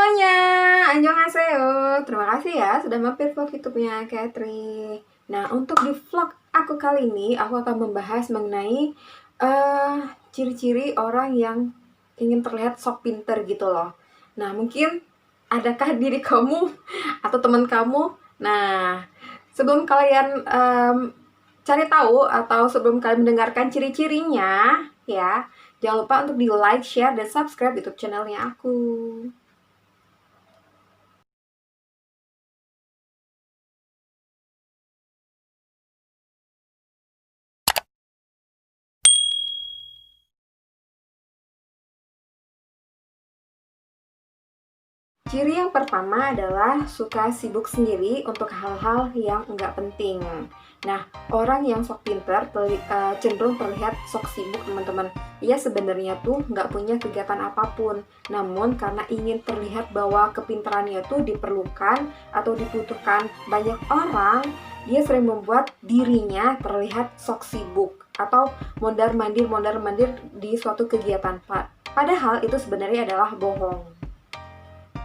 semuanya, annyeonghaseyo. Terima kasih ya sudah mampir vlog YouTube-nya Katri. Nah, untuk di vlog aku kali ini, aku akan membahas mengenai ciri-ciri orang yang ingin terlihat sok pinter gitu loh. Nah, mungkin adakah diri kamu atau teman kamu? Nah, sebelum kalian cari tahu atau sebelum kalian mendengarkan ciri-cirinya, ya, jangan lupa untuk di like, share, dan subscribe YouTube channelnya aku. Ciri yang pertama adalah suka sibuk sendiri untuk hal-hal yang nggak penting. Nah, orang yang sok pinter cenderung terlihat sok sibuk, teman-teman. Ia sebenarnya tuh nggak punya kegiatan apapun. Namun karena ingin terlihat bahwa kepintarannya tuh diperlukan atau dibutuhkan banyak orang, dia sering membuat dirinya terlihat sok sibuk atau mondar-mandir di suatu kegiatan. Padahal itu sebenarnya adalah bohong.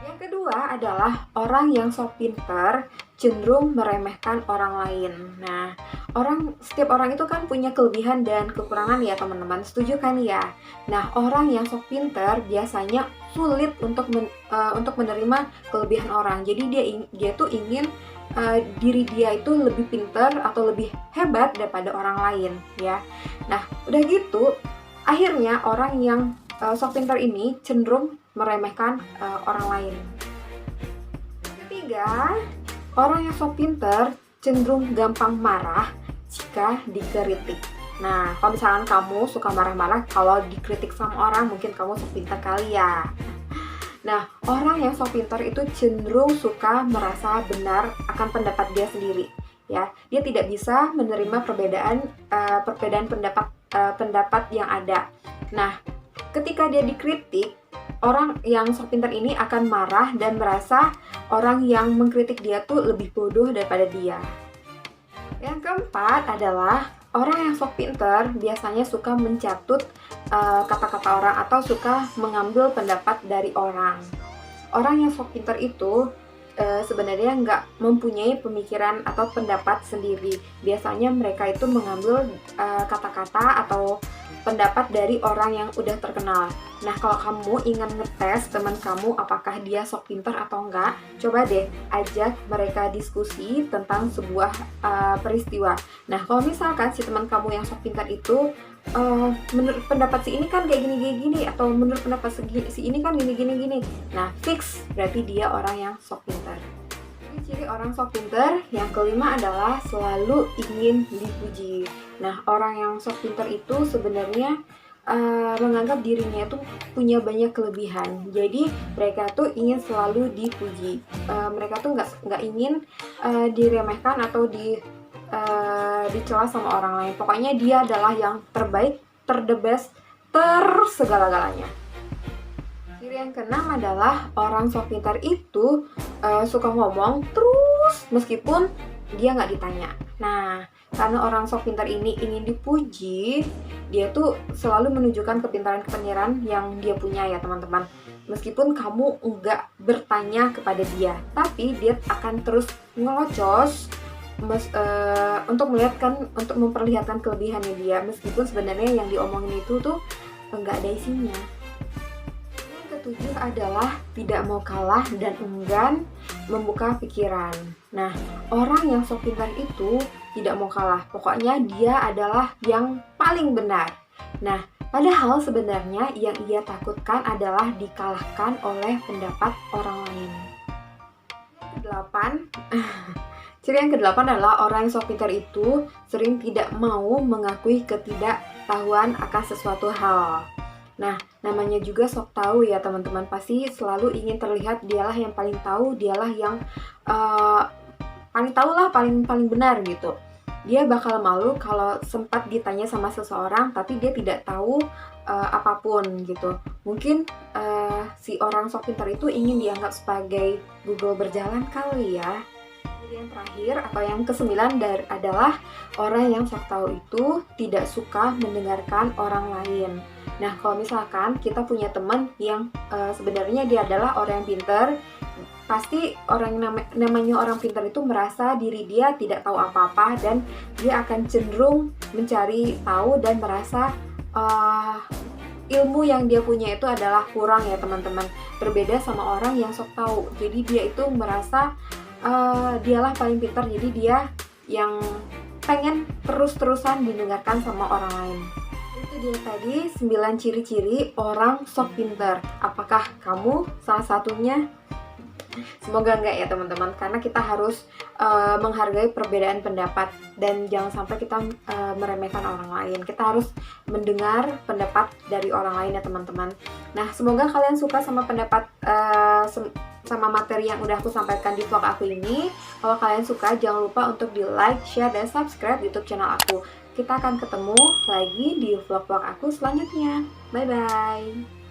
Yang kedua adalah orang yang sok pinter cenderung meremehkan orang lain. Nah, setiap orang itu kan punya kelebihan dan kekurangan ya teman-teman. Setuju kan ya? Nah, orang yang sok pinter biasanya sulit untuk menerima kelebihan orang. Jadi dia tuh ingin diri dia itu lebih pinter atau lebih hebat daripada orang lain ya. Nah, udah gitu akhirnya orang yang sok pinter ini cenderung meremehkan orang lain. Ketiga, orang yang sok pinter cenderung gampang marah jika dikritik. Nah, kalau misalkan kamu suka marah-marah kalau dikritik sama orang, mungkin kamu sok pinter kali ya. Nah, orang yang sok pinter itu cenderung suka merasa benar akan pendapat dia sendiri. Ya, dia tidak bisa menerima perbedaan pendapat yang ada. Nah, ketika dia dikritik, orang yang sok pintar ini akan marah dan merasa orang yang mengkritik dia tuh lebih bodoh daripada dia. Yang keempat adalah orang yang sok pintar biasanya suka mencatut kata-kata orang atau suka mengambil pendapat dari orang. Orang yang sok pintar itu sebenarnya nggak mempunyai pemikiran atau pendapat sendiri. Biasanya mereka itu mengambil kata-kata atau pendapat dari orang yang udah terkenal. Nah, kalau kamu ingin ngetes teman kamu apakah dia sok pintar atau enggak, coba deh ajak mereka diskusi tentang sebuah peristiwa. Nah, kalau misalkan si teman kamu yang sok pintar itu menurut pendapat si ini kan kayak gini atau menurut pendapat si ini kan gini. Nah, fix berarti dia orang yang sok pintar. Ciri orang sok pintar yang kelima adalah selalu ingin dipuji. Nah, orang yang sok pintar itu sebenarnya menganggap dirinya itu punya banyak kelebihan. Jadi mereka tuh ingin selalu dipuji. Mereka tuh nggak ingin diremehkan atau dicela sama orang lain. Pokoknya dia adalah yang terbaik, the best, segala-galanya. Ciri yang keenam adalah orang sok pintar itu suka ngomong terus meskipun dia nggak ditanya. Nah, karena orang sok pintar ini ingin dipuji, dia tuh selalu menunjukkan kepintaran yang dia punya ya teman-teman. Meskipun kamu nggak bertanya kepada dia, tapi dia akan terus ngelocos untuk memperlihatkan kelebihannya dia, meskipun sebenarnya yang diomongin itu tuh nggak ada isinya. Ketujuh adalah tidak mau kalah dan enggan membuka pikiran. Nah, orang yang sok pintar itu tidak mau kalah. Pokoknya dia adalah yang paling benar. Nah, padahal sebenarnya yang ia takutkan adalah dikalahkan oleh pendapat orang lain. Ciri yang kedelapan adalah orang yang sok pintar itu sering tidak mau mengakui ketidaktahuan akan sesuatu hal. Nah, namanya juga sok tahu ya teman-teman. Pasti selalu ingin terlihat dialah yang paling tahu, dialah yang paling tahu lah, paling benar gitu. Dia bakal malu kalau sempat ditanya sama seseorang tapi dia tidak tahu apapun gitu. Mungkin si orang sok pintar itu ingin dianggap sebagai Google berjalan kali ya. Ciri yang terakhir atau yang kesembilan adalah orang yang sok tahu itu tidak suka mendengarkan orang lain. Nah, kalau misalkan kita punya teman yang sebenarnya dia adalah orang yang pintar, pasti orang namanya orang pintar itu merasa diri dia tidak tahu apa-apa dan dia akan cenderung mencari tahu dan merasa ilmu yang dia punya itu adalah kurang ya teman-teman. Berbeda sama orang yang sok tahu. Jadi dia itu merasa dialah paling pintar, jadi dia yang pengen terus-terusan didengarkan sama orang lain. Itu dia tadi 9 ciri-ciri orang sok pintar. Apakah kamu salah satunya? Semoga enggak ya teman-teman, karena kita harus menghargai perbedaan pendapat dan jangan sampai kita meremehkan orang lain. Kita harus mendengar pendapat dari orang lain ya teman-teman. Nah, semoga kalian suka sama pendapat sama materi yang udah aku sampaikan di vlog aku ini. Kalau kalian suka, jangan lupa untuk di like, share, dan subscribe YouTube channel aku. Kita akan ketemu lagi di vlog-vlog aku selanjutnya. Bye-bye.